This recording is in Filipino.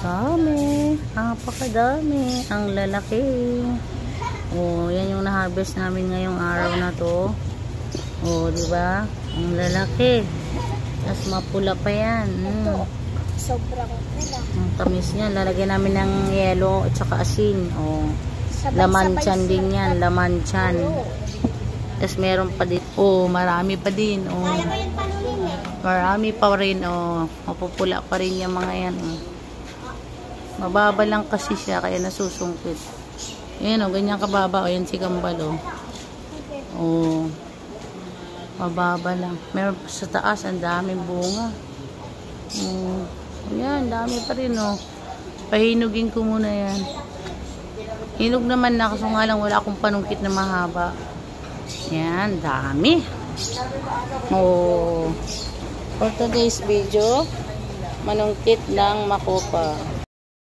Dami. Napakadami. Ang lalaki. Oh, yan yung na-harvest namin ngayong araw na to. Oh, di ba? Ang lalaki. Tapos mapula pa yan. Sobrang pula. Ang tamis niya. Lalagyan namin ng yelo at saka asin. Oh. Laman-chan din yan. Laman-chan. Tapos meron pa din. Oh, marami pa din. Oh. Kaya ko yung panunin eh. Marami pa rin. Oh. Mapupula pa rin yung mga yan. Oh. Mababa lang kasi siya. Kaya nasusungkit. Ayan o. Ganyan kababa. O yan si Kambal o. Oh. Mababa lang. Meron pa sa taas. Ang daming bunga. Ayan. Dami pa rin o. Pahinugin ko muna yan. Hinog naman na. Kaso nga lang wala akong panungkit na mahaba. Yan, dami. Oh. For today's video, manungkit ng makopa.